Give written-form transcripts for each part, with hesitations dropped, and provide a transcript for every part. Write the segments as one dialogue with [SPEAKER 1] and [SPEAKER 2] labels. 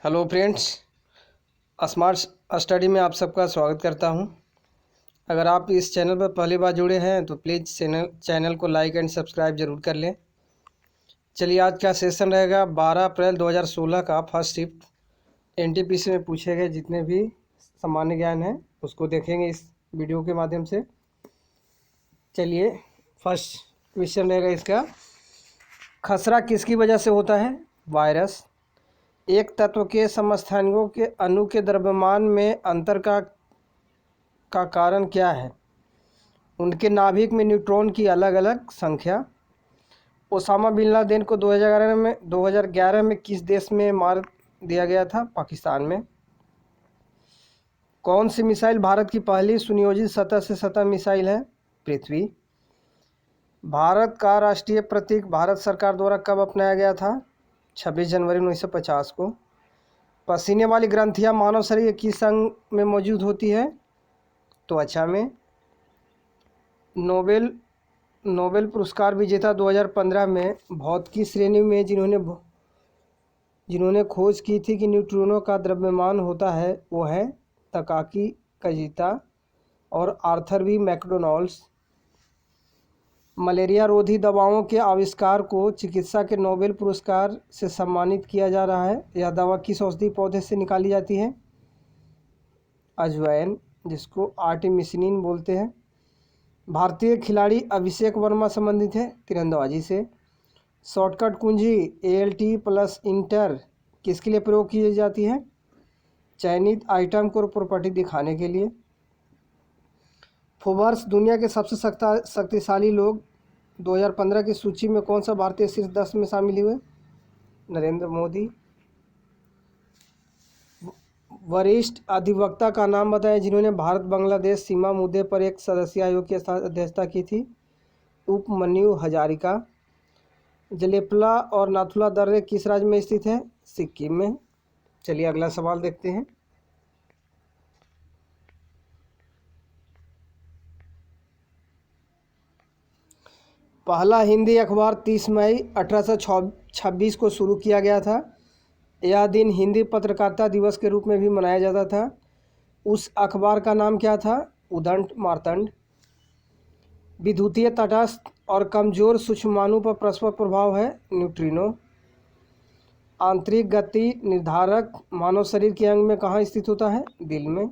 [SPEAKER 1] Hello friends, smart study में आप सबका स्वागत करता हूं। अगर आप इस चैनल पर पहली बार जुड़े हैं तो प्लीज़ चैनल को लाइक एंड सब्सक्राइब जरूर कर लें। चलिए, आज का सेशन रहेगा 12 अप्रैल 2016 का फर्स्ट शिफ्ट एनटीपीसी में पूछे गए जितने भी सामान्य ज्ञान हैं उसको देखेंगे इस वीडियो के माध्यम से। चलिए, फर्स्ट क्वेश्चन रहेगा इसका, खसरा किसकी वजह से होता है? वायरस। एक तत्व के समस्थानिकों के अणु के द्रव्यमान में अंतर का कारण क्या है? उनके नाभिक में न्यूट्रॉन की अलग अलग संख्या। ओसामा बिन लादेन को 2011 में किस देश में मार दिया गया था? पाकिस्तान में। कौन सी मिसाइल भारत की पहली सुनियोजित सतह से सतह मिसाइल है? पृथ्वी। भारत का राष्ट्रीय प्रतीक भारत सरकार द्वारा कब अपनाया गया था? 26 जनवरी 1950 को। पसीने वाली ग्रंथियां मानव शरीर के किस अंग में मौजूद होती है? त्वचा में। नोबेल पुरस्कार विजेता 2015 में भौतिकी श्रेणी में जिन्होंने खोज की थी कि न्यूट्रिनो का द्रव्यमान होता है वो है तकाकी कजिता और आर्थर वी मैकडोनाल्ड्स। मलेरिया रोधी दवाओं के आविष्कार को चिकित्सा के नोबेल पुरस्कार से सम्मानित किया जा रहा है। यह दवा किस औषधि पौधे से निकाली जाती है? अजवाइन, जिसको आर्टिमिसिनिन बोलते हैं। भारतीय खिलाड़ी अभिषेक वर्मा संबंधित है तीरंदाजी से। शॉर्टकट कुंजी ALT+ इंटर किसके लिए प्रयोग की जाती है? चयनित आइटम को प्रॉपर्टी दिखाने के लिए। फोर्ब्स दुनिया के सबसे शक्तिशाली लोग 2015 की सूची में कौन सा भारतीय शीर्ष 10 में शामिल हुए? नरेंद्र मोदी। वरिष्ठ अधिवक्ता का नाम बताएं जिन्होंने भारत बांग्लादेश सीमा मुद्दे पर एक सदस्यीय आयोग की अध्यक्षता की थी? उपमन्यु हजारिका। जलेपला और नाथुला दर्रे किस राज्य में स्थित है? सिक्किम में। चलिए, अगला सवाल देखते हैं। पहला हिंदी अखबार 30 मई 1826 को शुरू किया गया था। यह दिन हिंदी पत्रकारिता दिवस के रूप में भी मनाया जाता था। उस अखबार का नाम क्या था? उदंड मार्तंड। विद्युतीय तटस्थ और कमजोर सूक्ष्माणु पर परस्पर प्रभाव है न्यूट्रिनो। आंतरिक गति निर्धारक मानव शरीर के अंग में कहाँ स्थित होता है? दिल में।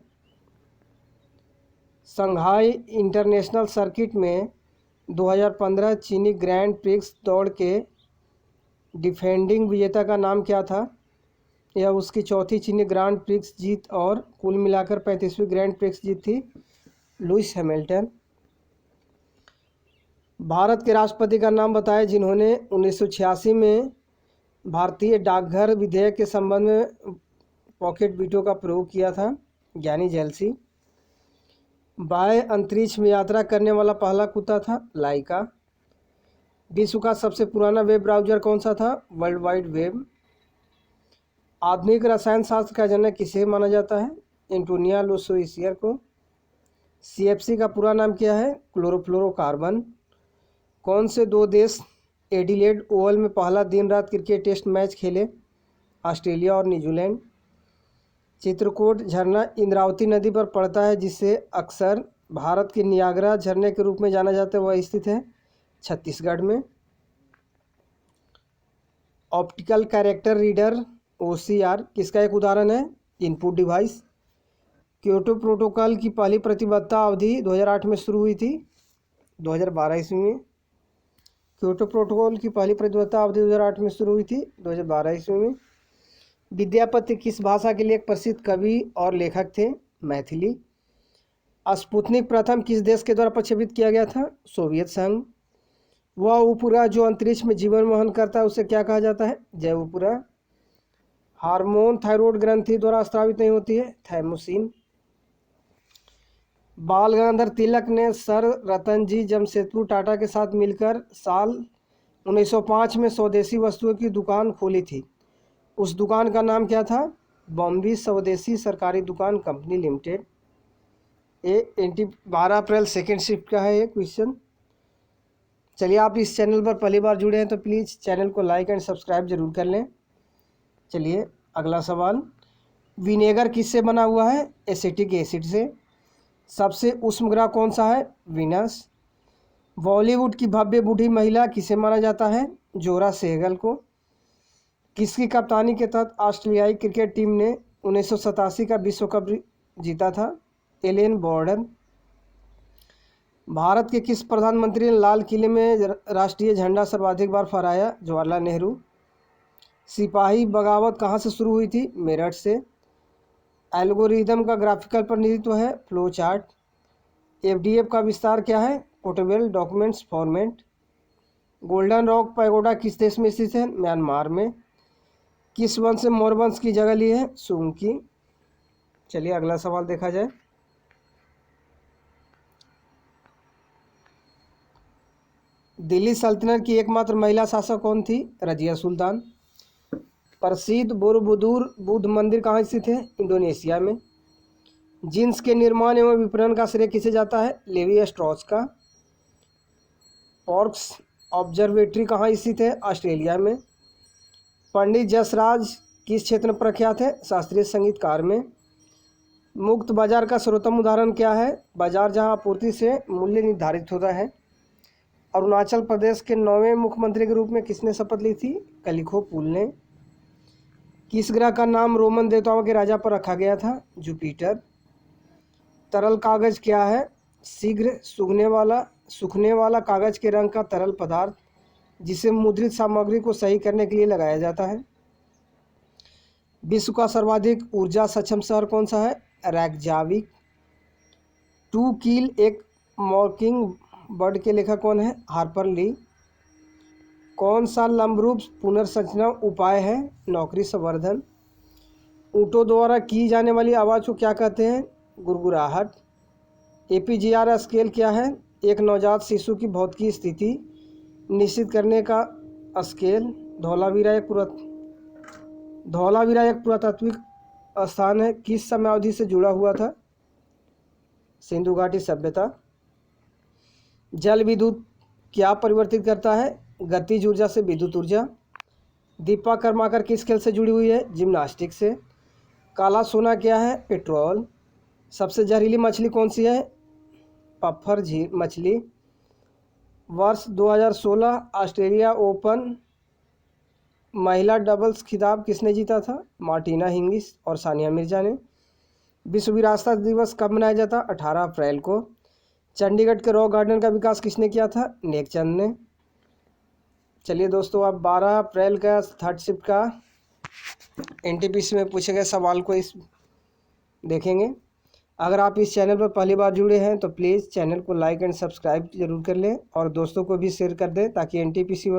[SPEAKER 1] शंघाई इंटरनेशनल सर्किट में 2015 चीनी ग्रैंड प्रिक्स दौड़ के डिफेंडिंग विजेता का नाम क्या था? यह उसकी चौथी चीनी ग्रैंड प्रिक्स जीत और कुल मिलाकर 35वीं ग्रैंड प्रिक्स जीत थी। Lewis Hamilton. भारत के राष्ट्रपति का नाम बताएं जिन्होंने 1986 में भारतीय डाकघर विधेयक के संबंध में पॉकेट वीटो का प्रयोग किया था? ज्ञानी जैल सिंह। बाह्य अंतरिक्ष में यात्रा करने वाला पहला कुत्ता था? लाइका। विश्व का सबसे पुराना वेब ब्राउज़र कौन सा था? World wide web. आधुनिक रसायन शास्त्र का जनक किसे माना जाता है? एंटोनिया लुसोइसियर को। CFC का पूरा नाम क्या है? क्लोरोफ्लोरोकार्बन। कौन से दो देश एडिलेड ओवल में पहला दिन रात क्रिकेट टेस्ट मैच खेले? ऑस्ट्रेलिया और न्यूजीलैंड। चित्रकूट झरना इंद्रावती नदी पर पड़ता है जिसे अक्सर भारत के नियाग्रा झरने के रूप में जाना जाता है। वह स्थित है छत्तीसगढ़ में। ऑप्टिकल कैरेक्टर रीडर OCR किसका एक उदाहरण है? Input device. क्योटो प्रोटोकॉल की पहली प्रतिबद्धता अवधि 2008 में शुरू हुई थी? 2012 ईस्वी में। क्योटो प्रोटोकॉल की पहली प्रतिबद्धता अवधि 2008 में शुरू हुई थी? 2012 ईस्वी में। विद्यापति किस भाषा के लिए एक प्रसिद्ध कवि और लेखक थे? मैथिली। स्पुतनिक प्रथम किस देश के द्वारा प्रक्षेपित किया गया था? सोवियत संघ। वह उपग्रह जो अंतरिक्ष में जीवन वहन करता है उसे क्या कहा जाता है? जैव उपग्रह। हार्मोन थायराइड ग्रंथि द्वारा स्रावित नहीं होती है? थाइमोसिन। बाल गंगाधर तिलक ने सर रतनजी जमशेदपुर टाटा के साथ मिलकर साल 1905 में स्वदेशी वस्तुओं की दुकान खोली थी। उस दुकान का नाम क्या था? बॉम्बे स्वदेशी सरकारी दुकान company limited. 12 April second shift का है ये क्वेश्चन। चलिए, आप इस चैनल पर पहली बार जुड़े हैं तो प्लीज़ चैनल को लाइक एंड सब्सक्राइब जरूर कर लें। चलिए, अगला सवाल, विनेगर किससे बना हुआ है? एसिटिक एसिड से। सबसे उष्म ग्रह कौन सा है? वीनस। बॉलीवुड की भव्य बूढ़ी महिला किसे माना जाता है? जोरा सेहगल को। किसकी कप्तानी के तहत ऑस्ट्रेलियाई क्रिकेट टीम ने 1987 का विश्व कप जीता था? एलेन बॉर्डन। भारत के किस प्रधानमंत्री ने लाल किले में राष्ट्रीय झंडा सर्वाधिक बार फहराया? जवाहरलाल नेहरू। सिपाही बगावत कहाँ से शुरू हुई थी? मेरठ से। एल्गोरिदम का ग्राफिकल प्रतिनिधित्व है फ्लो चार्ट। एफडीएफ का विस्तार क्या है? Portable documents format. Golden rock pagoda किस देश में स्थित है? म्यांमार में। किस वंश से मौर्य वंश की जगह ली है? सुंग की। चलिए अगला सवाल देखा जाए। दिल्ली सल्तनत की एकमात्र महिला शासक कौन थी? रजिया सुल्तान। प्रसिद्ध बोरोबुदुर बुद्ध मंदिर कहाँ स्थित है? इंडोनेशिया में। जींस के निर्माण एवं विपणन का श्रेय किसे जाता है? लेवी स्ट्रॉस का। पॉर्क्स ऑब्जर्वेटरी कहाँ स्थित है? ऑस्ट्रेलिया में। पंडित जसराज किस क्षेत्र में प्रख्यात है? शास्त्रीय संगीतकार में। मुक्त बाजार का सर्वोत्तम उदाहरण क्या है? बाजार जहां आपूर्ति से मूल्य निर्धारित होता है। अरुणाचल प्रदेश के 9वें मुख्यमंत्री के रूप में किसने शपथ ली थी? कलिखो पुल ने। किस ग्रह का नाम रोमन देवताओं के राजा पर रखा गया था? जुपिटर। तरल कागज क्या है? शीघ्र सूखने वाला कागज के रंग का तरल पदार्थ जिसे मुद्रित सामग्री को सही करने के लिए लगाया जाता है। विश्व का सर्वाधिक ऊर्जा सक्षम शहर कौन सा है? रेकजाविक। टू किल एक मॉकिंग बर्ड के लेखक कौन है? हार्पर ली। कौन सा लंबरूप पुनर्संरचना उपाय है? नौकरी संवर्धन। ऊँटों द्वारा की जाने वाली आवाज़ को क्या कहते हैं? गुड़गुड़ाहट। एपीजीआर स्केल क्या है? एक नवजात शिशु की भौतिकी स्थिति निश्चित करने का स्केल। धौलावीरा एक पुरातात्विक स्थान है, किस समयावधि से जुड़ा हुआ था? सिंधु घाटी सभ्यता। जल विद्युत क्या परिवर्तित करता है? गतिज ऊर्जा से विद्युत ऊर्जा। दीपा कर्माकर किस खेल से जुड़ी हुई है? जिम्नास्टिक से। काला सोना क्या है? पेट्रोल। सबसे जहरीली मछली कौन सी है? पफ्फर झील मछली। वर्ष 2016 ऑस्ट्रेलिया ओपन महिला डबल्स खिताब किसने जीता था? मार्टिना हिंगिस और सानिया मिर्जा ने। विश्व विरासत दिवस कब मनाया जाता? 18 अप्रैल को। चंडीगढ़ के रॉक गार्डन का विकास किसने किया था? नेकचंद ने। चलिए दोस्तों, अब 12 अप्रैल का थर्ड शिफ्ट का एनटीपीसी में पूछे गए सवाल को इस देखेंगे। अगर आप इस चैनल पर पहली बार जुड़े हैं तो प्लीज़ चैनल को लाइक एंड सब्सक्राइब जरूर कर लें और दोस्तों को भी शेयर कर दें, ताकि एनटीपीसी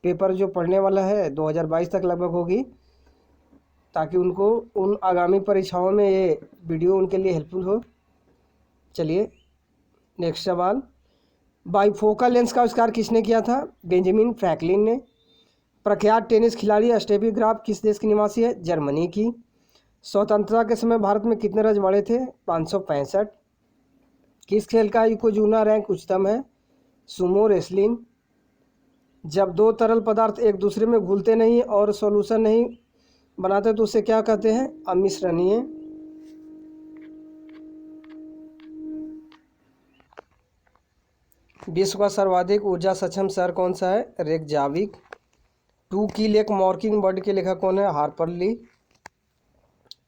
[SPEAKER 1] पेपर जो पढ़ने वाला है 2022 तक लगभग होगी, ताकि उनको उन आगामी परीक्षाओं में ये वीडियो उनके लिए हेल्पफुल हो। चलिए नेक्स्ट सवाल, बाइफोकल लेंस का आविष्कार किसने किया था? बेंजामिन फ्रैंकलिन ने। प्रख्यात टेनिस खिलाड़ी स्टेफी ग्राफ किस देश की निवासी है? जर्मनी की। स्वतंत्रता के समय भारत में कितने रजवाड़े थे? 565। किस खेल का योकोजुना रैंक उच्चतम है? Sumo wrestling. जब दो तरल पदार्थ एक दूसरे में घुलते नहीं और सॉल्यूशन नहीं बनाते तो उसे क्या कहते हैं? अमिश्रणीय। विश्व का सर्वाधिक ऊर्जा सक्षम शहर कौन सा है? रेकजाविक। टू किल एक मॉकिंग बर्ड के लेखक कौन है? हार्पर ली।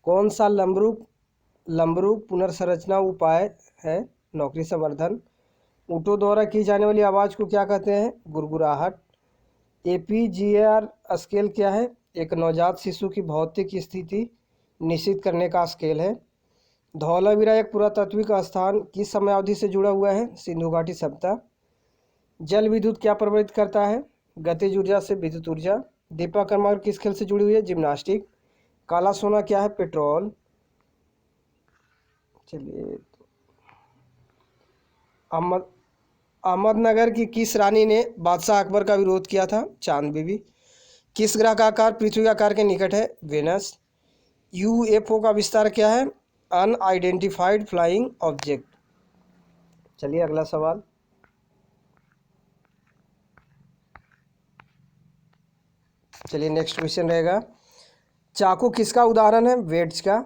[SPEAKER 1] कौन सा लंबरूप पुनर्संरचना उपाय है? नौकरी संवर्धन। ऊँटों द्वारा की जाने वाली आवाज़ को क्या कहते हैं? गुड़गुड़ाहट। एपीजीआर स्केल क्या है? एक नवजात शिशु की भौतिक स्थिति निश्चित करने का स्केल है। धौलावीरा एक पुरातात्विक स्थान किस समयावधि से जुड़ा हुआ है? सिंधु घाटी सभ्यता। जल विद्युत क्या प्रभावित करता है? गतिज ऊर्जा से विद्युत ऊर्जा। दीपा कर्माकर किस खेल से जुड़ी हुई है? जिम्नास्टिक। काला सोना क्या है? पेट्रोल। चलिए, अहमदनगर की किस रानी ने बादशाह अकबर का विरोध किया था? चांद बीबी। किस ग्रह का आकार पृथ्वी के आकार के निकट है? वेनस। यूएफओ का विस्तार क्या है? Unidentified flying object. चलिए अगला सवाल, चलिए नेक्स्ट क्वेश्चन रहेगा, चाकू किसका उदाहरण है? वेट्स का।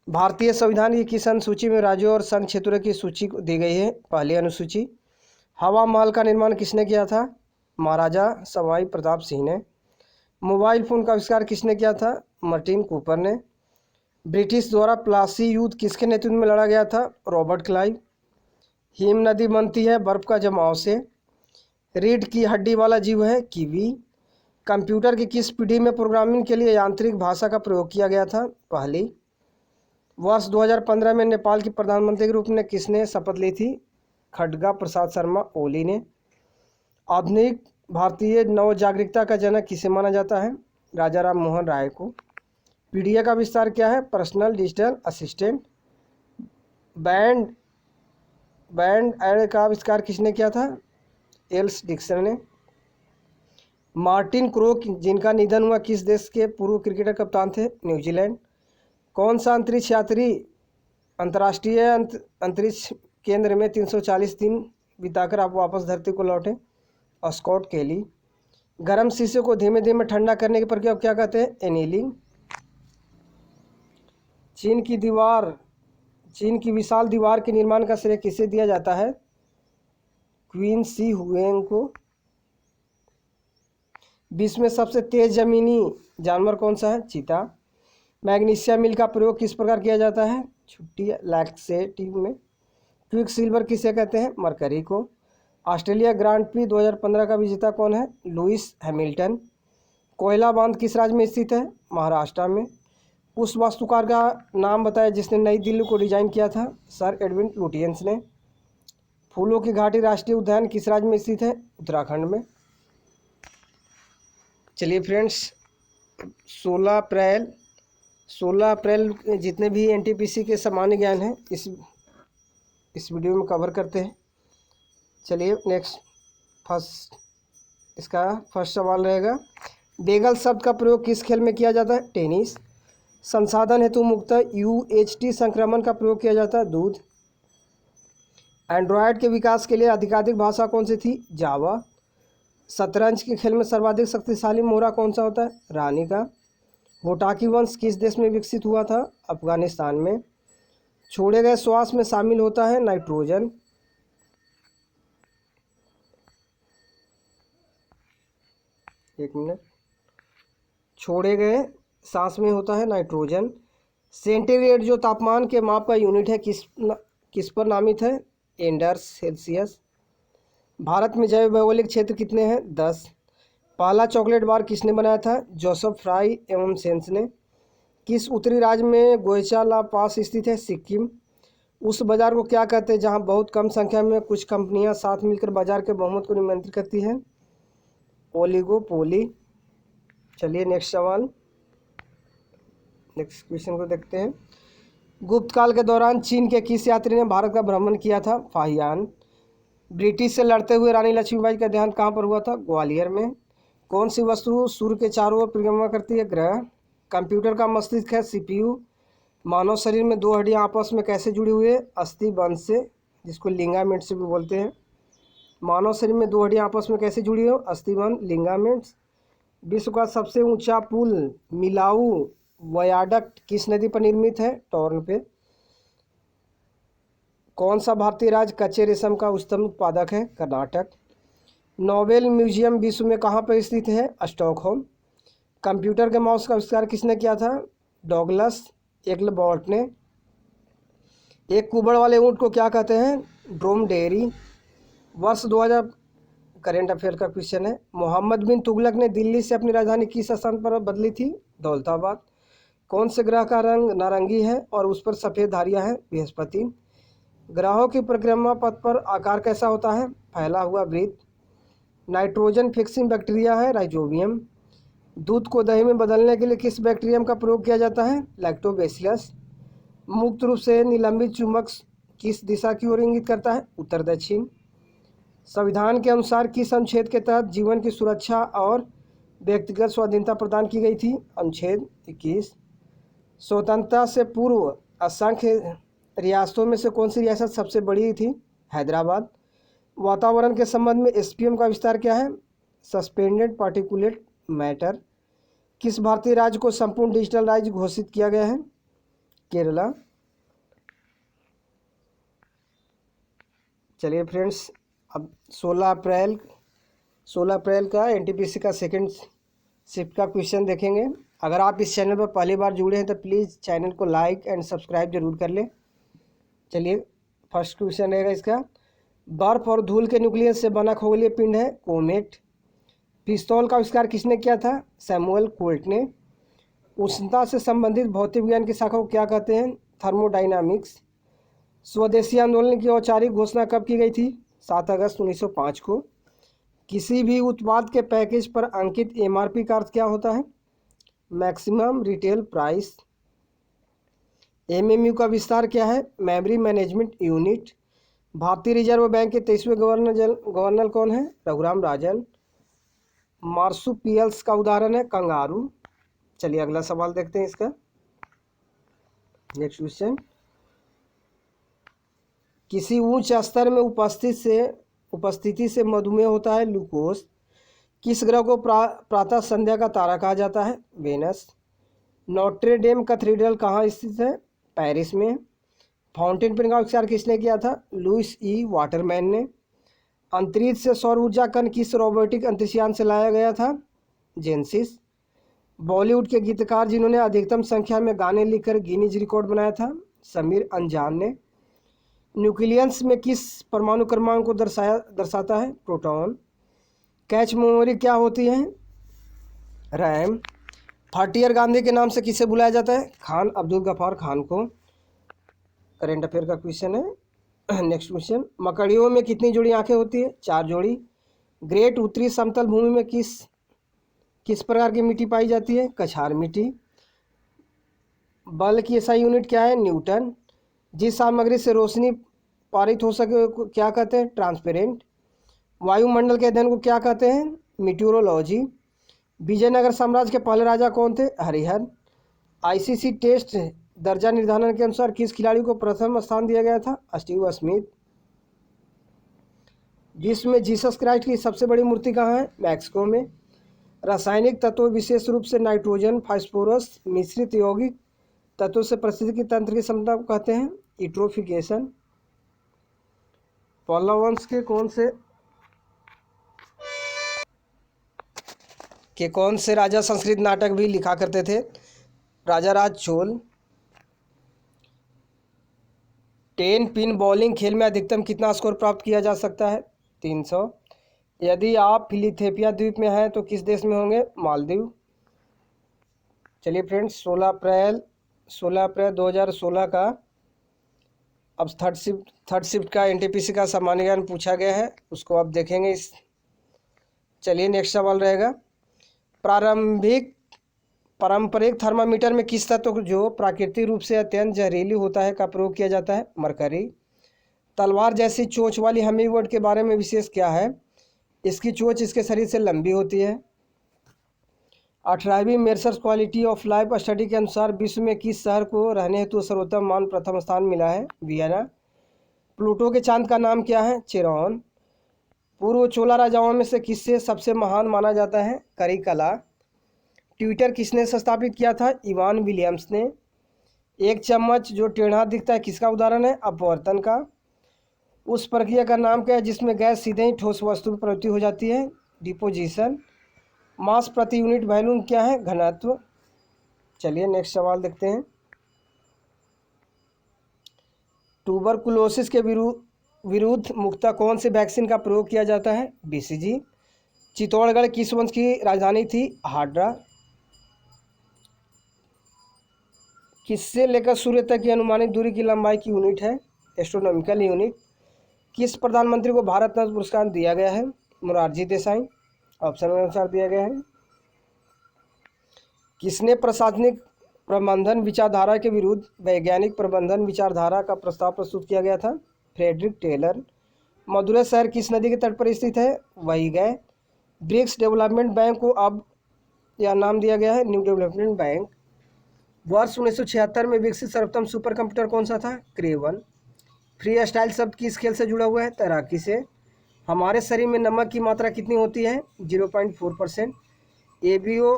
[SPEAKER 1] भारतीय संविधान की किस अनुसूची में राज्यों और संघ क्षेत्रों की सूची दी गई है? पहली अनुसूची। हवा महल का निर्माण किसने किया था? महाराजा सवाई प्रताप सिंह ने। मोबाइल फ़ोन का आविष्कार किसने किया था? मार्टिन कूपर ने। ब्रिटिश द्वारा प्लासी युद्ध किसके नेतृत्व में लड़ा गया था? Robert Clive. हिम नदी बनती है बर्फ़ का जमाव से। रीढ़ की हड्डी वाला जीव है कीवी। कंप्यूटर की किस पीढ़ी में प्रोग्रामिंग के लिए यांत्रिक भाषा का प्रयोग किया गया था? पहली। वर्ष 2015 में नेपाल की प्रधानमंत्री के रूप में किसने शपथ ली थी? खड्गा प्रसाद शर्मा ओली ने। आधुनिक भारतीय नव जागरूकता का जनक किसे माना जाता है? राजा राम मोहन राय को। पीडीए का विस्तार क्या है? Personal digital assistant. Band aid का आविष्कार किसने किया था? एल्स डिक्सन ने। मार्टिन क्रो जिनका निधन हुआ किस देश के पूर्व क्रिकेटर कप्तान थे? न्यूजीलैंड। कौन सा अंतरिक्ष यात्री अंतर्राष्ट्रीय अंतरिक्ष केंद्र में 340 दिन बिताकर आप वापस धरती को लौटे? स्कॉट केली। गर्म शीशे को धीमे धीमे ठंडा करने की प्रक्रिया को क्या कहते हैं? एनीलिंग। चीन की विशाल दीवार के निर्माण का श्रेय किसे दिया जाता है? क्वीन शी हुएंग को। विश्व में सबसे तेज जमीनी जानवर कौन सा है? चीता। मैग्नीशियम मिल का प्रयोग किस प्रकार किया जाता है? छुट्टी लैक्सेटिव में। क्विक सिल्वर किसे कहते हैं? मरकरी को। ऑस्ट्रेलिया ग्रांड प्री 2015 का विजेता कौन है? Lewis Hamilton. कोयला बांध किस राज्य में स्थित है? महाराष्ट्र में। उस वास्तुकार का नाम बताया जिसने नई दिल्ली को डिजाइन किया था? सर एडविन लुटियंस ने। फूलों की घाटी राष्ट्रीय उद्यान किस राज्य में स्थित है? उत्तराखंड में। चलिए फ्रेंड्स, 16 अप्रैल जितने भी एनटीपीसी के सामान्य ज्ञान हैं इस वीडियो में कवर करते हैं। चलिए इसका फर्स्ट सवाल रहेगा, बेगल शब्द का प्रयोग किस खेल में किया जाता है? टेनिस। संसाधन हेतु मुक्त यूएचटी संक्रमण का प्रयोग किया जाता है? दूध। एंड्रॉयड के विकास के लिए आधिकारिक भाषा कौन सी थी? जावा। शतरंज के खेल में सर्वाधिक शक्तिशाली मोहरा कौन सा होता है? रानी का। होटाकी वंश किस देश में विकसित हुआ था? अफगानिस्तान में। छोड़े गए श्वास में शामिल होता है नाइट्रोजन। एक मिनट। छोड़े गए सांस में होता है नाइट्रोजन। सेंटीग्रेड जो तापमान के माप का यूनिट है किस पर नामित है? Anders Celsius. भारत में जैव भौगोलिक क्षेत्र कितने हैं? 10। पहला चॉकलेट बार किसने बनाया था? जोसेफ फ्राई एवं सेंस ने। किस उत्तरी राज्य में गोयचा ला पास स्थित है? सिक्किम। उस बाजार को क्या कहते हैं जहां बहुत कम संख्या में कुछ कंपनियां साथ मिलकर बाजार के बहुमत को नियंत्रित करती हैं? ओलिगोपोली। चलिए नेक्स्ट क्वेश्चन को देखते हैं। गुप्त काल के दौरान चीन के किस यात्री ने भारत का भ्रमण किया था? फाहियान। ब्रिटिश से लड़ते हुए रानी लक्ष्मीबाई का देहांत कहाँ पर हुआ था? ग्वालियर में। कौन सी वस्तु सूर्य के चारों ओर परिक्रमा करती है? ग्रह। कंप्यूटर का मस्तिष्क है सीपीयू। मानव शरीर में दो हड्डियां आपस में कैसे जुड़ी हुई है? अस्थि बंध से, जिसको लिंगामेंट से भी बोलते हैं। मानव शरीर में दो हड्डियां आपस में कैसे जुड़ी हो? अस्थि बंध, लिंगामेंट्स। विश्व का सबसे ऊंचा पुल मिलाऊ वयाडक्ट किस नदी पर निर्मित है? टॉर्न पे। कौन सा भारतीय राज्य कच्चे रेशम का उच्चतम उत्पादक है? कर्नाटक। नोबेल म्यूजियम विश्व में कहाँ पर स्थित है? स्टॉकहोम। कंप्यूटर के माउस का आविष्कार किसने किया था? डॉगलस एग्लबॉर्ट ने। एक कुबड़ वाले ऊँट को क्या कहते हैं? ड्रोमडेरी। वर्ष 2000 करेंट अफेयर का क्वेश्चन है। मोहम्मद बिन तुगलक ने दिल्ली से अपनी राजधानी किस स्थान पर बदली थी? दौलताबाद। कौन से ग्रह का रंग नारंगी है और उस पर सफ़ेद धारियाँ हैं? बृहस्पति। ग्रहों की परिक्रमा पथ पर आकार कैसा होता है? फैला हुआ वृत्त। नाइट्रोजन फिक्सिंग बैक्टीरिया है राइजोबियम। दूध को दही में बदलने के लिए किस बैक्टीरियम का प्रयोग किया जाता है? लैक्टोबैसिलस। मुक्त रूप से निलंबित चुंबक किस दिशा की ओर इंगित करता है? उत्तर दक्षिण। संविधान के अनुसार किस अनुच्छेद के तहत जीवन की सुरक्षा और व्यक्तिगत स्वाधीनता प्रदान की गई थी? अनुच्छेद 21। स्वतंत्रता से पूर्व असंख्य रियासतों में से कौन सी रियासत सबसे बड़ी थी? हैदराबाद। वातावरण के संबंध में एसपीएम का विस्तार क्या है? Suspended particulate matter. किस भारतीय राज्य को संपूर्ण डिजिटल राज्य घोषित किया गया है? केरला। चलिए फ्रेंड्स, अब 16 अप्रैल का एनटीपीसी का सेकंड शिफ्ट का क्वेश्चन देखेंगे। अगर आप इस चैनल पर पहली बार जुड़े हैं तो प्लीज़ चैनल को लाइक एंड सब्सक्राइब जरूर कर लें। चलिए फर्स्ट क्वेश्चन रहेगा इसका, बर्फ और धूल के न्यूक्लियस से बना खगोलीय पिंड है कोमेट। पिस्तौल का आविष्कार किसने किया था? सैमुअल कोल्ट ने। उष्णता से संबंधित भौतिक विज्ञान की शाखा को क्या कहते हैं? थर्मोडाइनामिक्स। स्वदेशी आंदोलन की औपचारिक घोषणा कब की गई थी? 7 अगस्त 1905 को। किसी भी उत्पाद के पैकेज पर अंकित एमआरपी का अर्थ क्या होता है? Maximum retail price. एमएमयू का विस्तार क्या है? Memory management unit. भारतीय रिजर्व बैंक के 23वें गवर्नर कौन है? रघुराम राजन। मार्सुपियल्स का उदाहरण है कंगारू। चलिए अगला सवाल देखते हैं इसका। नेक्स्ट क्वेश्चन, किसी उच्च स्तर में उपस्थिति से मधुमेह होता है ग्लूकोज। किस ग्रह को प्रातः संध्या का तारा कहा जाता है? वेनस। नोट्रे डेम कैथेड्रल कहाँ स्थित है? पेरिस में। फाउंटेन पेन का आविष्कार किसने किया था? लुइस ई वाटरमैन ने। अंतरिक्ष से सौर ऊर्जा कण किस रोबोटिक अंतरिक्षयान से लाया गया था? जेनेसिस। बॉलीवुड के गीतकार जिन्होंने अधिकतम संख्या में गाने लिखकर गिनीज रिकॉर्ड बनाया था? समीर अंजान ने। न्यूक्लियस में किस परमाणु क्रमांक को दर्शाता है? प्रोटॉन। कैच मेमोरी क्या होती है? रैम। 30 ईयर गांधी के नाम से किसे बुलाया जाता है? खान अब्दुल गफ्फार खान को। करेंट अफेयर का क्वेश्चन है। नेक्स्ट क्वेश्चन, मकड़ियों में कितनी जोड़ी आंखें होती है? 4 जोड़ी। ग्रेट उत्तरी समतल भूमि में किस प्रकार की मिट्टी पाई जाती है? कछार मिट्टी। बल की एसआई यूनिट क्या है? न्यूटन। जिस सामग्री से रोशनी पारित हो सके क्या कहते हैं? ट्रांसपेरेंट। वायुमंडल के अध्ययन को क्या कहते हैं? मीटियोरोलॉजी। विजयनगर साम्राज्य के पहले राजा कौन थे? हरिहर। आईसीसी टेस्ट दर्जा निर्धारण के अनुसार किस खिलाड़ी को प्रथम स्थान दिया गया था? Steve Smith. विश्व में जीसस क्राइस्ट की सबसे बड़ी मूर्ति कहाँ है? मैक्सिको में। रासायनिक तत्वों विशेष रूप से नाइट्रोजन, फास्फोरस मिश्रित यौगिक तत्वों से परिस्थिति की तंत्र की क्षमता को कहते हैं? यूट्रोफिकेशन। पल्लव वंश के कौन से राजा संस्कृत नाटक भी लिखा करते थे? राजा राज चोल। 10 पिन बॉलिंग खेल में अधिकतम कितना स्कोर प्राप्त किया जा सकता है? 300। यदि आप फिलीथेपिया द्वीप में हैं तो किस देश में होंगे? मालदीव। चलिए फ्रेंड्स, 16 अप्रैल 2016 का अब थर्ड शिफ्ट का एनटीपीसी का सामान्य ज्ञान पूछा गया है, उसको आप देखेंगे चलिए नेक्स्ट सवाल रहेगा, पारंपरिक थर्मामीटर में किस तत्व जो प्राकृतिक रूप से अत्यंत जहरीली होता है का प्रयोग किया जाता है? मरकरी। तलवार जैसी चोंच वाली हमिंगबर्ड के बारे में विशेष क्या है? इसकी चोंच इसके शरीर से लंबी होती है। 18वीं Mercer's quality of life study के अनुसार विश्व में किस शहर को रहने हेतु सर्वोत्तम मान प्रथम स्थान मिला है? वियना। प्लूटो के चांद का नाम क्या है? चेरॉन। पूर्व चोला राजाओं में से किससे सबसे महान माना जाता है? करिकला। ट्विटर किसने स्थापित किया था? इवान विलियम्स ने। एक चम्मच जो टेढ़ा दिखता है किसका उदाहरण है? अपवर्तन का। उस प्रक्रिया का नाम क्या है जिसमें गैस सीधे ही ठोस वस्तु में प्रवृत्ति हो जाती है? डिपोजिशन। मास प्रति यूनिट वॉल्यूम क्या है? घनत्व। चलिए नेक्स्ट सवाल देखते हैं। ट्यूबरकुलोसिस के विरुद्ध मुक्ता कौन से वैक्सीन का प्रयोग किया जाता है? बीसीजी। चित्तौड़गढ़ किस वंश की राजधानी थी? हाड्रा। किससे लेकर सूर्य तक की अनुमानित दूरी की लंबाई की यूनिट है? Astronomical unit. किस प्रधानमंत्री को भारत रत्न पुरस्कार दिया गया है? मोरारजी देसाई। ऑप्शन के अनुसार दिया गया है। किसने प्रशासनिक प्रबंधन विचारधारा के विरुद्ध वैज्ञानिक प्रबंधन विचारधारा का प्रस्ताव प्रस्तुत किया गया था? Frederick Taylor. मदुरै शहर किस नदी के तट पर स्थित है? वैगै। ब्रिक्स डेवलपमेंट बैंक को अब यह नाम दिया गया है? New development bank. वर्ष 1976 में विकसित सर्वोत्तम सुपर कंप्यूटर कौन सा था? क्रेवन। फ्री स्टाइल शब्द किस खेल से जुड़ा हुआ है? तैराकी से। हमारे शरीर में नमक की मात्रा कितनी होती है? 0.4%। एबीओ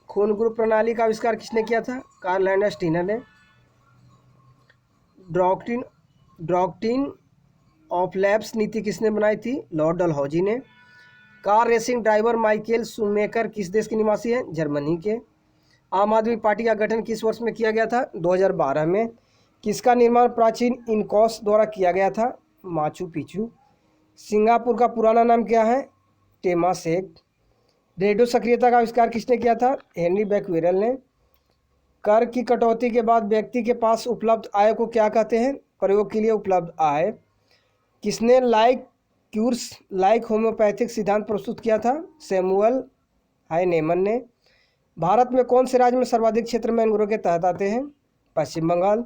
[SPEAKER 1] खून ग्रुप प्रणाली का आविष्कार किसने किया था? कार्ल लैंडर स्टीनर ने। ड्रॉक्टिन ऑफ लैब्स नीति किसने बनाई थी? लॉर्ड डलहौजी ने। Car racing driver Michael shoemaker किस देश के निवासी हैं? जर्मनी के। आम आदमी पार्टी का गठन किस वर्ष में किया गया था? 2012 में। किसका निर्माण प्राचीन इनकॉस द्वारा किया गया था? Machu Picchu. सिंगापुर का पुराना नाम क्या है? टेमासेक। रेडियो सक्रियता का आविष्कार किसने किया था? हेनरी बैक्वेरेल ने। कर की कटौती के बाद व्यक्ति के पास उपलब्ध आय को क्या कहते हैं? प्रयोग के लिए उपलब्ध आय। किसने लाइक क्यूर्स लाइक होम्योपैथिक सिद्धांत प्रस्तुत किया था? सैमुअल हाइनेमन ने। भारत में कौन से राज्य में सर्वाधिक क्षेत्र मैंग्रोव के तहत आते हैं? पश्चिम बंगाल।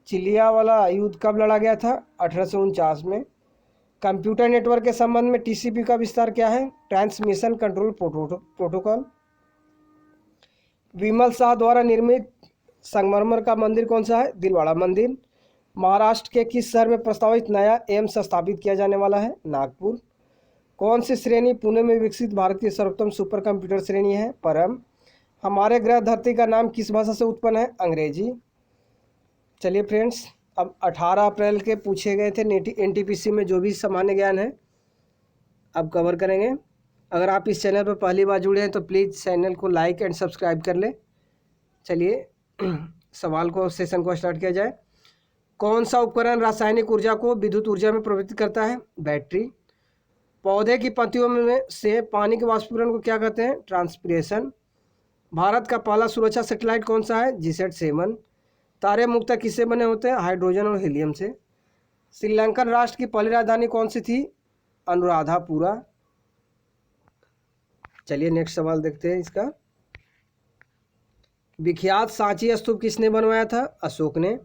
[SPEAKER 1] चिलिया वाला युद्ध कब लड़ा गया था? 1849 में। कंप्यूटर नेटवर्क के संबंध में टीसीपी का विस्तार क्या है? Transmission control protocol. Vimal Shah द्वारा निर्मित संगमरमर का मंदिर कौन सा है? दिलवाड़ा मंदिर। महाराष्ट्र के किस शहर में प्रस्तावित नया एम्स स्थापित किया जाने वाला है? नागपुर। कौन सी श्रेणी पुणे में विकसित भारत की सर्वोत्तम सुपर कंप्यूटर श्रेणी है? परम। हमारे ग्रह धरती का नाम किस भाषा से उत्पन्न है? अंग्रेजी। चलिए फ्रेंड्स, अब 18 अप्रैल के पूछे गए थे एनटीपीसी में जो भी सामान्य ज्ञान है अब कवर करेंगे। अगर आप इस चैनल पर पहली बार जुड़े हैं तो प्लीज़ चैनल को लाइक एंड सब्सक्राइब कर लें। चलिए सवाल को सेशन को स्टार्ट किया जाए। कौन सा उपकरण रासायनिक ऊर्जा को विद्युत ऊर्जा में परिवर्तित करता है? बैटरी। पौधे की पत्तियों में से पानी के वाष्पीकरण को क्या कहते हैं? ट्रांसपिरेशन। भारत का पहला सुरक्षा सैटेलाइट कौन सा है? GSAT-7। तारे मुख्यतः किससे बने होते हैं? हाइड्रोजन और हीलियम से। श्रीलंकन राष्ट्र की पहली राजधानी कौन सी थी? अनुराधापुरा। चलिए नेक्स्ट सवाल देखते हैं इसका। विख्यात सांची स्तूप किसने बनवाया था? अशोक ने।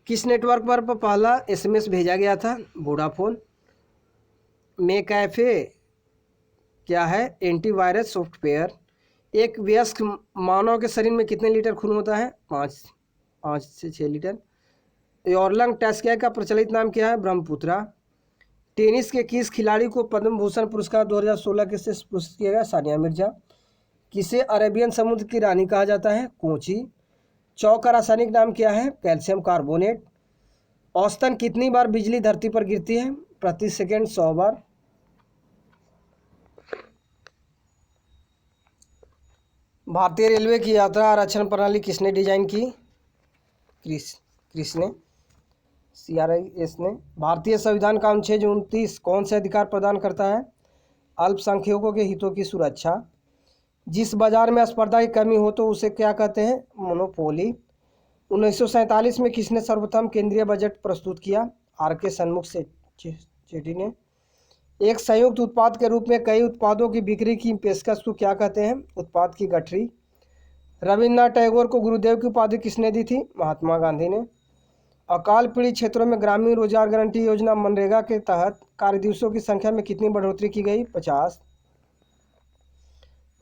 [SPEAKER 1] किस नेटवर्क पर पहला SMS भेजा गया था? वोडाफोन। मैकएफे क्या है? Antivirus software. एक वयस्क मानव के शरीर में कितने लीटर खून होता है? 5 से 6 लीटर। यॉर्लंग टैस्किया का प्रचलित नाम क्या है? ब्रह्मपुत्रा। टेनिस के किस खिलाड़ी को पद्म भूषण पुरस्कार 2016 के से पुरस्कृत किया गया? सानिया मिर्जा। किसे अरेबियन समुद्र की रानी कहा जाता है? कोची। चौ का रासायनिक नाम क्या है? Calcium carbonate. औसतन कितनी बार बिजली धरती पर गिरती है? प्रति सेकंड 100 बार। भारतीय रेलवे की यात्रा आरक्षण प्रणाली किसने डिजाइन की? क्रिस ने। CRIS ने। भारतीय संविधान का अनुच्छेद 29 कौन से अधिकार प्रदान करता है? अल्पसंख्यकों के हितों की सुरक्षा। जिस बाजार में स्पर्धा की कमी हो तो उसे क्या कहते हैं? मोनोपोली। 1947 में किसने सर्वप्रथम केंद्रीय बजट प्रस्तुत किया? RK सन्मुख चेट्टी ने। एक संयुक्त उत्पाद के रूप में कई उत्पादों की बिक्री की पेशकश को क्या कहते हैं? उत्पाद की गठरी। रविन्द्रनाथ टैगोर को गुरुदेव की उपाधि किसने दी थी? महात्मा गांधी ने। अकाल पीड़ित क्षेत्रों में ग्रामीण रोजगार गारंटी योजना मनरेगा के तहत कार्य दिवसों की संख्या में कितनी बढ़ोतरी की गई? 50।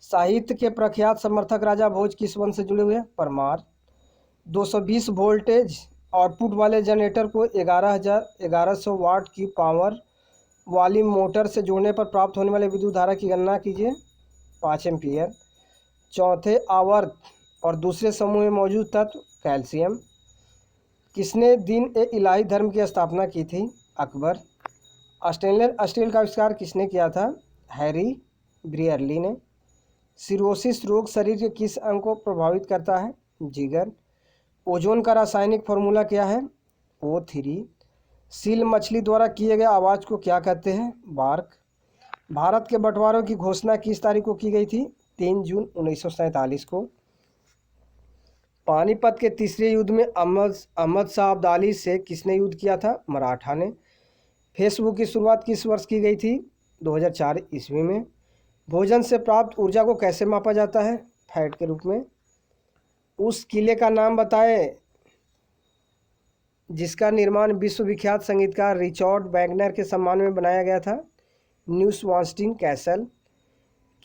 [SPEAKER 1] साहित्य के प्रख्यात समर्थक राजा भोज किस वंश से जुड़े हुए हैं? परमार। 220 वोल्टेज आउटपुट वाले जनरेटर को 1100 वाट की पावर वाली मोटर से जोड़ने पर प्राप्त होने वाले विद्युत धारा की गणना कीजिए। 5 एम्पीयर। चौथे आवर्त और दूसरे समूह में मौजूद तत्व? कैल्शियम। किसने दिन ए इलाही धर्म की स्थापना की थी? अकबर। स्टेनलेस स्टील का आविष्कार किसने किया था? हैरी ब्रियरली ने। सिरोसिस रोग शरीर के किस अंग को प्रभावित करता है? जिगर। ओजोन का रासायनिक फॉर्मूला क्या है? O3। सील मछली द्वारा किए गए आवाज़ को क्या कहते हैं? बार्क। भारत के बंटवारों की घोषणा किस तारीख को की गई थी? 3 जून 1947 को। पानीपत के तीसरे युद्ध में अहमद शाह अब्दाली से किसने युद्ध किया था? मराठा ने। फेसबुक की शुरुआत किस वर्ष की गई थी? 2004 ईस्वी में। भोजन से प्राप्त ऊर्जा को कैसे मापा जाता है? फैट के रूप में। उस किले का नाम बताएं जिसका निर्माण विश्वविख्यात संगीतकार रिचर्ड वैगनर के सम्मान में बनाया गया था? न्यूस्वास्टिन कैसल।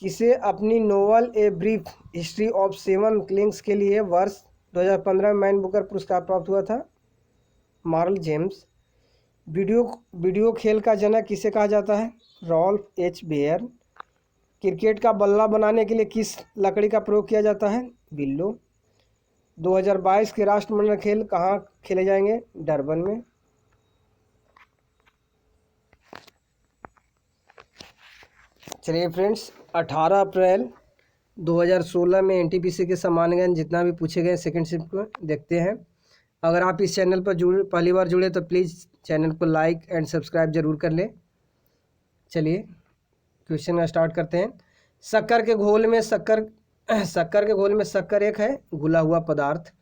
[SPEAKER 1] किसे अपनी novel a brief history of 7 Kings के लिए वर्ष 2015 में मैन बुकर पुरस्कार प्राप्त हुआ था? Morley James. वीडियो खेल का जनक किसे कहा जाता है? Rolf H. बेयर। क्रिकेट का बल्ला बनाने के लिए किस लकड़ी का प्रयोग किया जाता है? बिल्लो। 2022 के राष्ट्रमंडल खेल कहाँ खेले जाएंगे? डरबन में। चलिए फ्रेंड्स, 18 अप्रैल 2016 में एनटीपीसी के सामान्य ज्ञान जितना भी पूछे गए सेकंड शिफ्ट को देखते हैं। अगर आप इस चैनल पर पहली बार जुड़े तो प्लीज़ चैनल को लाइक एंड सब्सक्राइब जरूर कर लें। चलिए क्वेश्चन स्टार्ट करते हैं। शक्कर के घोल में शक्कर एक है घुला हुआ पदार्थ।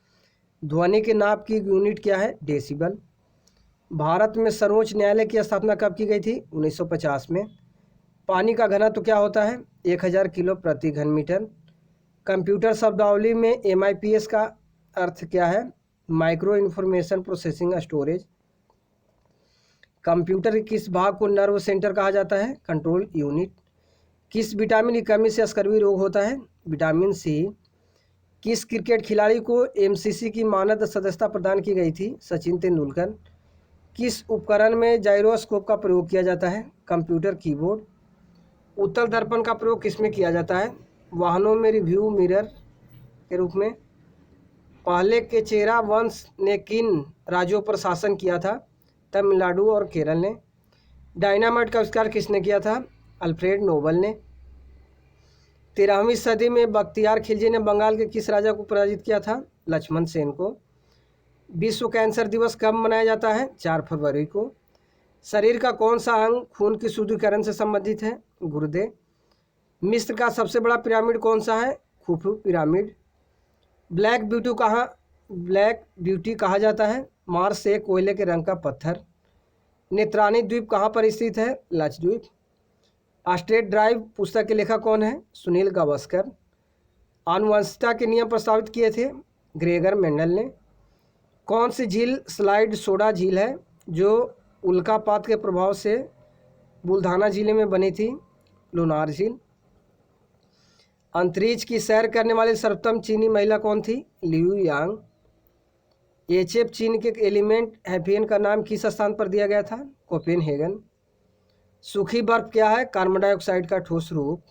[SPEAKER 1] ध्वनि के नाप की यूनिट क्या है? डेसिबल। भारत में सर्वोच्च न्यायालय की स्थापना कब की गई थी? 1950 में। पानी का घनत्व क्या होता है? 1000 किलो प्रति घन मीटर। कंप्यूटर शब्दावली में MIPS का अर्थ क्या है? Micro information processing storage. Computer के किस भाग को नर्व सेंटर कहा जाता है? Control unit. किस विटामिन की कमी से स्कर्वी रोग होता है? Vitamin C. किस क्रिकेट खिलाड़ी को MCC की मानद सदस्यता प्रदान की गई थी? सचिन तेंदुलकर। किस उपकरण में जाइरोस्कोप का प्रयोग किया जाता है? Computer keyboard. उत्तल दर्पण का प्रयोग किसमें किया जाता है? वाहनों में रिव्यू मिरर के रूप में। पहले के चेरा वंश ने किन राज्यों पर शासन किया था? तमिलनाडु और केरल ने। डायनामाइट का आविष्कार किसने किया था? अल्फ्रेड नोबल ने। 13वीं सदी में बख्तियार खिलजी ने बंगाल के किस राजा को पराजित किया था? लक्ष्मण सेन को। विश्व कैंसर दिवस कब मनाया जाता है? 4 फरवरी को। शरीर का कौन सा अंग खून की शुद्धिकरण से संबंधित है? गुर्दे। मिस्र का सबसे बड़ा पिरामिड कौन सा है? Khufu pyramid. ब्लैक ब्यूटी कहा जाता है? मार्स से कोयले के रंग का पत्थर। नेत्रानी द्वीप कहाँ पर स्थित है? लक्षद्वीप। स्टेट ड्राइव पुस्तक के लेखक कौन है? सुनील गावस्कर। आनुवंशिकता के नियम प्रस्तावित किए थे? ग्रेगर मेंडल ने। कौन सी झील स्लाइड सोडा झील है जो उल्कापात के प्रभाव से बुल्धाना जिले में बनी थी? लुनार झील। अंतरिक्ष की सैर करने वाली सर्वोत्तम चीनी महिला कौन थी? लियू यांग। HF चीन के एलिमेंट हैफियन का नाम किस स्थान पर दिया गया था? कोपेनहेगन। सूखी बर्फ क्या है? कार्बन डाइऑक्साइड का ठोस रूप।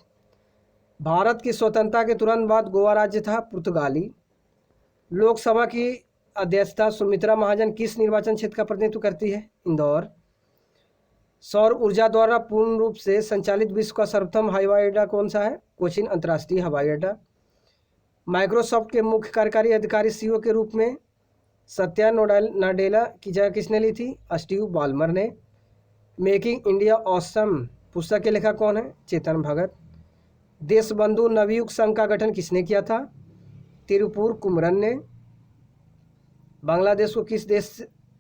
[SPEAKER 1] भारत की स्वतंत्रता के तुरंत बाद गोवा राज्य था? पुर्तगाली। लोकसभा की अध्यक्षता सुमित्रा महाजन किस निर्वाचन क्षेत्र का प्रतिनिधित्व करती है? इंदौर। सौर ऊर्जा द्वारा पूर्ण रूप से संचालित विश्व का सर्वोत्तम हवाई अड्डा कौन सा है? कोचिन अंतर्राष्ट्रीय हवाई अड्डा। माइक्रोसॉफ्ट के मुख्य कार्यकारी अधिकारी CEO के रूप में सत्या नाडेला की जगह किसने ली थी? स्टीव बाल्मर ने। मेकिंग इंडिया ऑसम पुस्तक के लेखक कौन है? चेतन भगत। देशबंधु नवयुग संघ का गठन किसने किया था? तिरुपुर कुमरन ने। बांग्लादेश को किस देश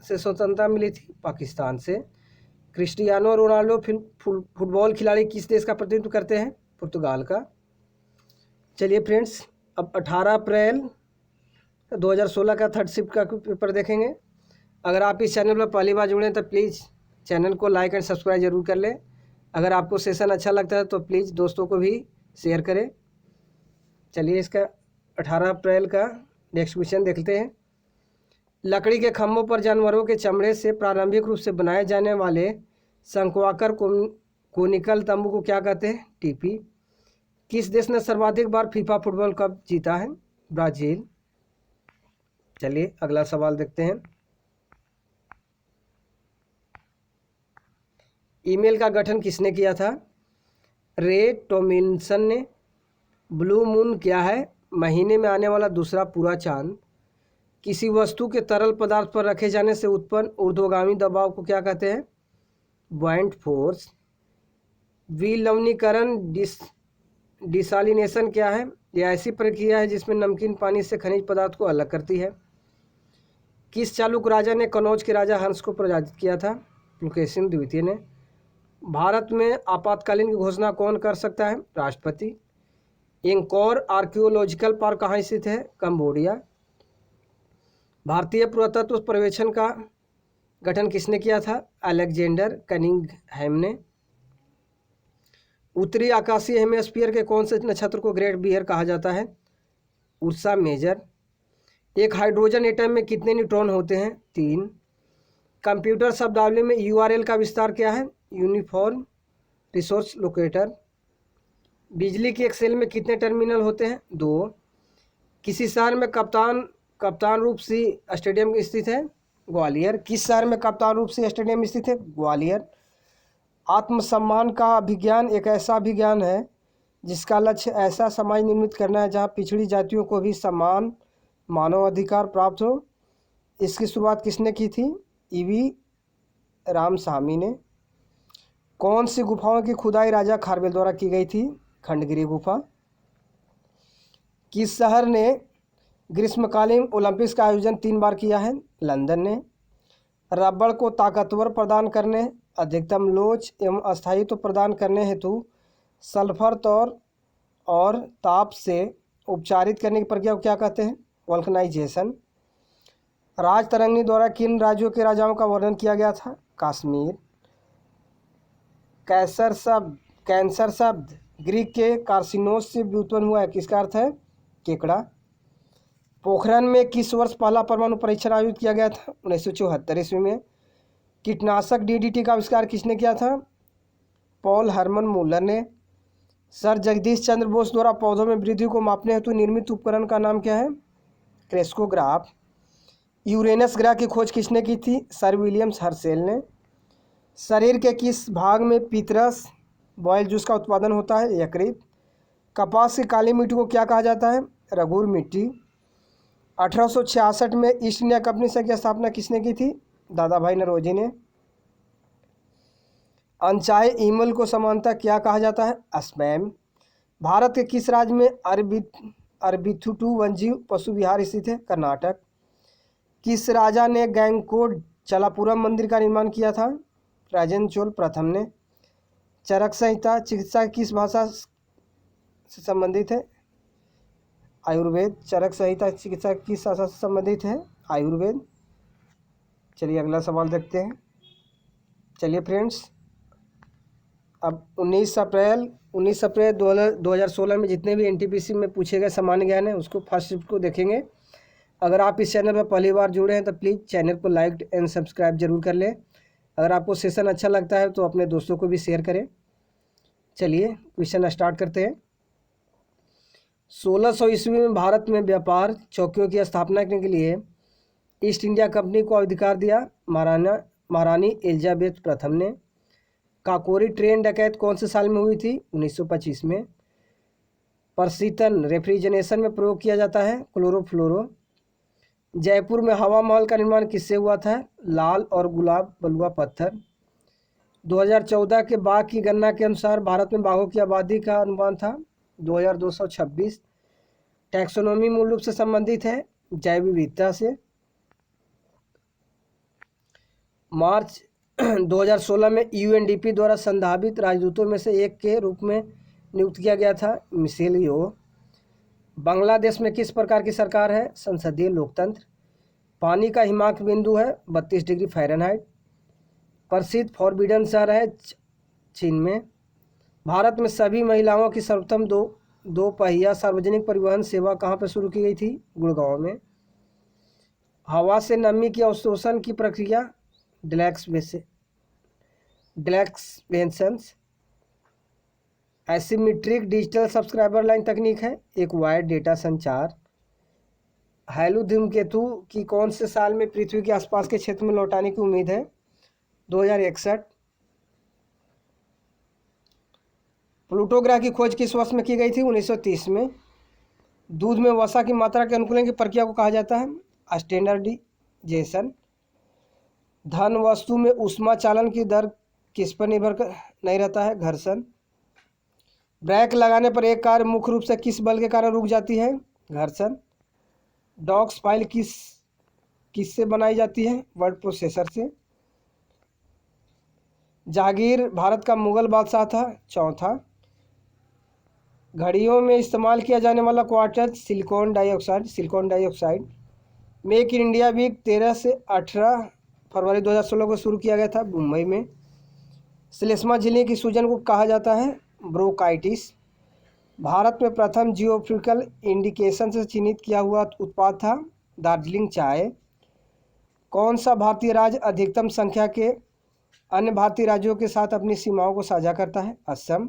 [SPEAKER 1] से स्वतंत्रता मिली थी? पाकिस्तान से। क्रिस्टियानो रोनाल्डो फुटबॉल खिलाड़ी किस देश का प्रतिनिधित्व करते हैं? पुर्तगाल का। चलिए फ्रेंड्स, अब 18 अप्रैल 2016 का थर्ड शिफ्ट का पेपर देखेंगे। अगर आप इस चैनल पर पहली बार जुड़े तो प्लीज़ चैनल को लाइक एंड सब्सक्राइब जरूर कर लें। अगर आपको सेशन अच्छा लगता है तो प्लीज़ दोस्तों को भी शेयर करें। चलिए इसका 18 अप्रैल का नेक्स्ट क्वेश्चन देखते हैं। लकड़ी के खंभों पर जानवरों के चमड़े से प्रारंभिक रूप से बनाए जाने वाले शंक्वाकार कोनिकल तंबू को क्या कहते हैं? टीपी। किस देश ने सर्वाधिक बार फीफा फुटबॉल कप जीता है? ब्राज़ील। चलिए अगला सवाल देखते हैं। ईमेल का गठन किसने किया था? रे टॉमिन्सन ने। ब्लू मून क्या है? महीने में आने वाला दूसरा पूरा चांद। किसी वस्तु के तरल पदार्थ पर रखे जाने से उत्पन्न ऊर्ध्वगामी दबाव को क्या कहते हैं? Buoyant force. विलवणीकरण डिसालिनेशन क्या है? यह ऐसी प्रक्रिया है जिसमें नमकीन पानी से खनिज पदार्थ को अलग करती है। किस चालुक्य राजा ने कनौज के राजा हंस को पराजित किया था? पुलकेशिन द्वितीय ने। भारत में आपातकालीन की घोषणा कौन कर सकता है? राष्ट्रपति। एंकोर आर्कियोलॉजिकल पार्क कहाँ स्थित है? कंबोडिया। भारतीय पुरातत्व सर्वेक्षण का गठन किसने किया था? अलेक्जेंडर कनिंघहैम ने। उत्तरी आकाशीय हेमिस्फीयर के कौन से नक्षत्र को ग्रेट बियर कहा जाता है? Ursa Major. एक हाइड्रोजन एटम में कितने न्यूट्रॉन होते हैं? 3। कंप्यूटर शब्दावली में URL का विस्तार क्या है? Uniform resource locator. बिजली की एक सेल में कितने टर्मिनल होते हैं? 2। किसी शहर में कप्तान रूप सिंह स्टेडियम स्थित है? ग्वालियर। किस शहर में कप्तान रूप सिंह स्टेडियम स्थित है? ग्वालियर। आत्मसम्मान का अभिज्ञान एक ऐसा अभिज्ञान है जिसका लक्ष्य ऐसा समाज निर्मित करना है जहाँ पिछड़ी जातियों को भी समान मानव अधिकार प्राप्त हो। इसकी शुरुआत किसने की थी? ईवी रामस्वामी ने। कौन सी गुफाओं की खुदाई राजा खारवेल द्वारा की गई थी? खंडगिरी गुफा। किस शहर ने ग्रीष्मकालीन ओलंपिक्स का आयोजन 3 बार किया है? लंदन ने। रबड़ को ताकतवर प्रदान करने, अधिकतम लोच एवं अस्थायित्व प्रदान करने हेतु सल्फर तौर और ताप से उपचारित करने की प्रक्रिया को क्या कहते हैं? वल्कनाइजेशन। राज तरंगिणी द्वारा किन राज्यों के राजाओं का वर्णन किया गया था? कश्मीर। कैंसर शब्द ग्रीक के कार्सिनोस से व्युत्पन्न हुआ है, किसका अर्थ है? केकड़ा। पोखरण में किस वर्ष पहला परमाणु परीक्षण आयोजित किया गया था? 1974 ईस्वी में। कीटनाशक डीडीटी का आविष्कार किसने किया था? पॉल हरमन मूलर ने। सर जगदीश चंद्र बोस द्वारा पौधों में वृद्धि को मापने हेतु निर्मित उपकरण का नाम क्या है? क्रेस्कोग्राफ। यूरेनस ग्रह की खोज किसने की थी? सर विलियम्स हर्शेल ने। शरीर के किस भाग में पीतरस बॉयल जूस का उत्पादन होता है? यकृत। कपास की काली मिट्टी को क्या कहा जाता है? रगूर मिट्टी। 1866 में ईस्ट इंडिया कंपनी संघ की स्थापना किसने की थी? दादा भाई नौरोजी ने। अनचाहे ईमेल को सामान्यतः क्या कहा जाता है? स्पैम। भारत के किस राज्य में अरबिथुटू वन्यजीव पशु विहार स्थित है? कर्नाटक। किस राजा ने गंगकोट चलापुरम मंदिर का निर्माण किया था? राजेंद्र चोल प्रथम ने। चरक संहिता चिकित्सा किस भाषा से संबंधित है? आयुर्वेद। चरक संहिता चिकित्सा किस भाषा से संबंधित है? आयुर्वेद। चलिए अगला सवाल देखते हैं। चलिए फ्रेंड्स, अब 19 अप्रैल 2016 में जितने भी एनटीपीसी में पूछे गए सामान्य ज्ञान है उसको फर्स्ट शिफ्ट को देखेंगे। अगर आप इस चैनल पर पहली बार जुड़े हैं तो प्लीज़ चैनल को लाइक एंड सब्सक्राइब जरूर कर लें। अगर आपको सेशन अच्छा लगता है तो अपने दोस्तों को भी शेयर करें। चलिए क्वेश्चन स्टार्ट करते हैं। 1600 ईस्वी में भारत में व्यापार चौकियों की स्थापना करने के लिए ईस्ट इंडिया कंपनी को अधिकार दिया महारानी एलिजाबेथ प्रथम ने। काकोरी ट्रेन डकैत कौन से साल में हुई थी? 1925 में। प्रशीतन रेफ्रिजरेशन में प्रयोग किया जाता है क्लोरोफ्लोरो। जयपुर में हवा महल का निर्माण किससे हुआ था? लाल और गुलाब बलुआ पत्थर। 2014 के बाघ की गणना के अनुसार भारत में बाघों की आबादी का अनुमान था 2226। टैक्सोनॉमी मूल रूप से संबंधित है जैव विविधता से। मार्च 2016 में यूएनडीपी द्वारा संभावित राजदूतों में से एक के रूप में नियुक्त किया गया था मिशेल यो। बांग्लादेश में किस प्रकार की सरकार है? संसदीय लोकतंत्र। पानी का हिमांक बिंदु है 32 डिग्री फ़ारेनहाइट। प्रसिद्ध फॉरबिडन शहर है चीन में। भारत में सभी महिलाओं की सर्वप्रथम दो पहिया सार्वजनिक परिवहन सेवा कहाँ पर शुरू की गई थी? गुड़गांव में। हवा से नमी की अवशोषण की प्रक्रिया डिलेक्सवेशन। एसिमेट्रिक डिजिटल सब्सक्राइबर लाइन तकनीक है एक वायर्ड डेटा संचार। हैलो धूमकेतु की कौन से साल में पृथ्वी के आसपास के क्षेत्र में लौटाने की उम्मीद है? 2061। प्लूटो ग्रह की खोज किस वर्ष में की गई थी? 1930 में। दूध में वसा की मात्रा के अनुकूलन की प्रक्रिया को कहा जाता है स्टैंडर्डाइजेशन। धन वस्तु में ऊष्मा चालन की दर किस पर निर्भर नहीं रहता है? घर्षण। ब्रेक लगाने पर एक कार मुख्य रूप से किस बल के कारण रुक जाती है? घर्षण। डॉक्स फाइल किससे बनाई जाती है? वर्ड प्रोसेसर से। जहांगीर भारत का मुगल बादशाह था चौथा। घड़ियों में इस्तेमाल किया जाने वाला quartz silicon dioxide. Make in India week 13 से 18 फरवरी 2016 को शुरू किया गया था मुंबई में। श्लेष्मा झिल्ली की सूजन को कहा जाता है ब्रोंकाइटिस। भारत में प्रथम जियोग्राफिकल इंडिकेशन से चिन्हित किया हुआ उत्पाद था दार्जिलिंग चाय। कौन सा भारतीय राज्य अधिकतम संख्या के अन्य भारतीय राज्यों के साथ अपनी सीमाओं को साझा करता है? असम।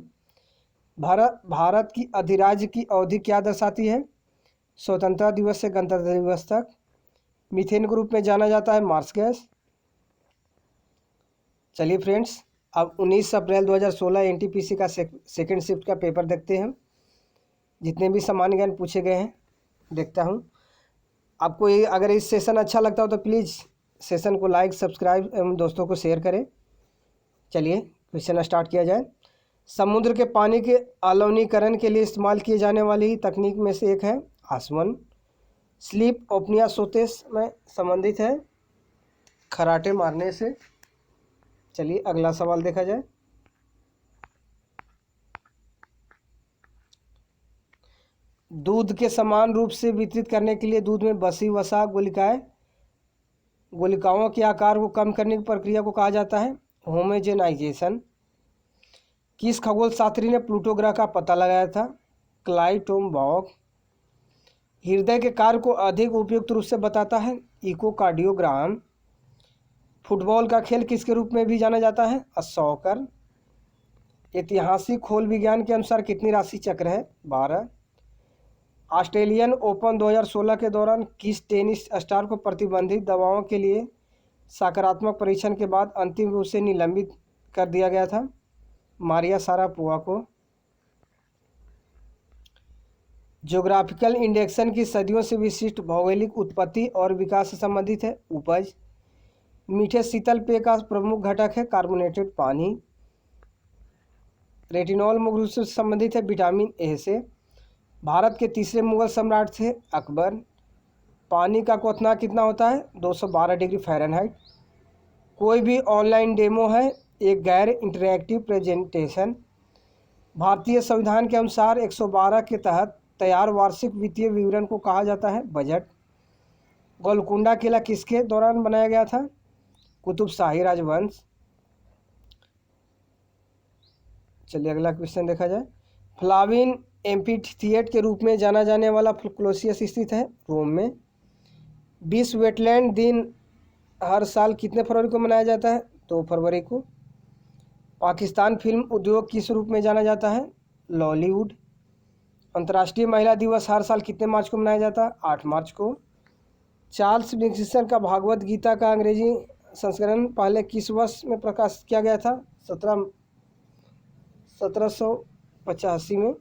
[SPEAKER 1] भारत की अधिराज्य की अवधि क्या दर्शाती है? स्वतंत्रता दिवस से गणतंत्र दिवस तक। मीथेन के रूप में जाना जाता है मार्स गैस। चलिए फ्रेंड्स, अब 19 अप्रैल 2016 एनटीपीसी का सेकेंड शिफ्ट का पेपर देखते हैं। जितने भी सामान्य ज्ञान पूछे गए हैं देखता हूँ। आपको ये अगर इस सेशन अच्छा लगता हो तो प्लीज़ सेशन को लाइक, सब्सक्राइब एवं दोस्तों को शेयर करें। चलिए क्वेश्चन स्टार्ट किया जाए। समुद्र के पानी के अलवणीकरण के लिए इस्तेमाल किए जाने वाली तकनीक में से एक है आसवन। स्लीप ओपनिया सोते में संबंधित है खराटे मारने से। चलिए अगला सवाल देखा जाए। दूध के समान रूप से वितरित करने के लिए दूध में बसी वसा गोलिकाओं के आकार को कम करने की प्रक्रिया को कहा जाता है होमोजेनाइजेशन। किस खगोल शास्त्री ने प्लूटो ग्रह का पता लगाया था? क्लाइव टोम्बाक। हृदय के कार्य को अधिक उपयुक्त रूप से बताता है इकोकार्डियोग्राम। फुटबॉल का खेल किसके रूप में भी जाना जाता है? सॉकर। ऐतिहासिक खोल विज्ञान के अनुसार कितनी राशि चक्र है? 12। ऑस्ट्रेलियन ओपन 2016 के दौरान किस टेनिस स्टार को प्रतिबंधित दवाओं के लिए सकारात्मक परीक्षण के बाद अंतिम रूप से निलंबित कर दिया गया था? मारिया शारापोवा को। ज्योग्राफिकल इंडेक्सन की सदियों से विशिष्ट भौगोलिक उत्पत्ति और विकास से संबंधित है उपज। मीठे शीतल पेय का प्रमुख घटक है कार्बोनेटेड पानी। रेटिनॉल मुख्य रूप से संबंधित है विटामिन ए से। भारत के तीसरे मुगल सम्राट थे अकबर। पानी का क्वथनांक कितना होता है? 212 डिग्री फ़ारेनहाइट। कोई भी ऑनलाइन डेमो है एक गैर इंटरैक्टिव प्रेजेंटेशन। भारतीय संविधान के अनुसार 112 के तहत तैयार वार्षिक वित्तीय विवरण को कहा जाता है बजट। गोलकुंडा किला किसके दौरान बनाया गया था? कुतुब शाही राजवंश। चलिए अगला क्वेश्चन देखा जाए। फ्लाविन एम्फीथिएटर के रूप में जाना जाने वाला कोलोसियस स्थित है रोम में। विश्व वेटलैंड दिन हर साल कितने फरवरी को मनाया जाता है? 2 फरवरी को। पाकिस्तान फिल्म उद्योग किस रूप में जाना जाता है? लॉलीवुड। अंतर्राष्ट्रीय महिला दिवस हर साल कितने मार्च को मनाया जाता है? 8 मार्च को। चार्ल्स विल्सन का भागवत गीता का अंग्रेजी संस्करण पहले किस वर्ष में प्रकाशित किया गया था? 1785 में।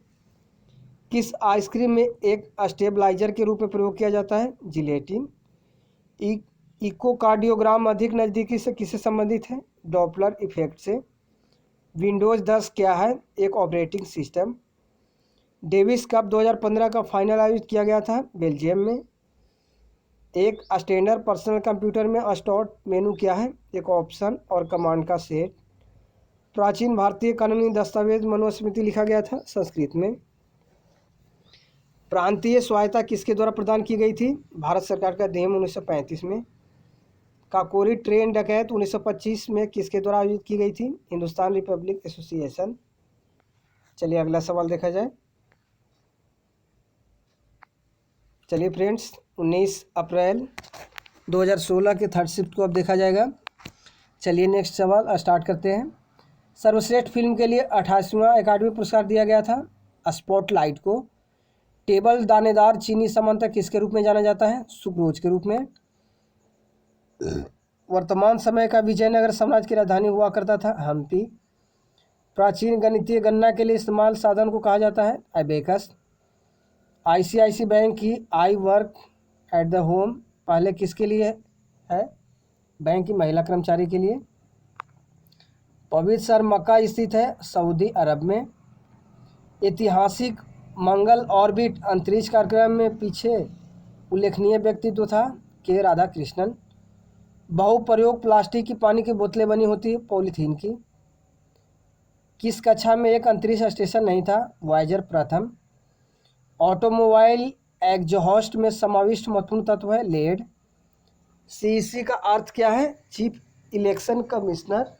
[SPEAKER 1] किस आइसक्रीम में एक स्टेबलाइजर के रूप में प्रयोग किया जाता है? जिलेटिन। इकोकार्डियोग्राम अधिक नज़दीकी से किससे संबंधित है? डॉपलर इफेक्ट से। विंडोज़ 10 क्या है? एक ऑपरेटिंग सिस्टम। डेविस कप 2015 का फाइनल आयोजित किया गया था बेल्जियम में। एक स्टैंडर्ड पर्सनल कंप्यूटर में स्टार्ट मेनू क्या है? एक ऑप्शन और कमांड का सेट। प्राचीन भारतीय कानूनी दस्तावेज मनुस्मृति लिखा गया था संस्कृत में। प्रांतीय स्वायत्तता किसके द्वारा प्रदान की गई थी? भारत सरकार का अधिनियम 1935 में। काकोरी ट्रेन डकैत 1925 में किसके द्वारा आयोजित की गई थी? Hindustan Republic association. चलिए अगला सवाल देखा जाए। चलिए फ्रेंड्स, 19 अप्रैल 2016 के थर्ड शिफ्ट को अब देखा जाएगा। चलिए नेक्स्ट सवाल स्टार्ट करते हैं। सर्वश्रेष्ठ फिल्म के लिए 88वां अकादमी पुरस्कार दिया गया था स्पॉटलाइट को। टेबल दानेदार चीनी समंतक किसके रूप में जाना जाता है? सुक्रोज के रूप में। वर्तमान समय का विजयनगर साम्राज्य की राजधानी हुआ करता था हम्पी। प्राचीन गणितीय गणना के लिए इस्तेमाल साधन को कहा जाता है एबेकस। आईसीआईसी बैंक की I work at the home पहले किसके लिए है? बैंक की महिला कर्मचारी के लिए। पवित्र शहर मक्का स्थित है सऊदी अरब में। ऐतिहासिक मंगल ऑर्बिट अंतरिक्ष कार्यक्रम में पीछे उल्लेखनीय व्यक्तित्व था के राधाकृष्णन। बहुप्रयोग प्लास्टिक की पानी की बोतलें बनी होती है पॉलीथीन की। किस कक्षा में एक अंतरिक्ष स्टेशन नहीं था? वायेजर प्रथम। ऑटोमोबाइल एग्जॉस्ट में समाविष्ट महत्वपूर्ण तत्व है लेड। सीईसी का अर्थ क्या है? Chief election commissioner.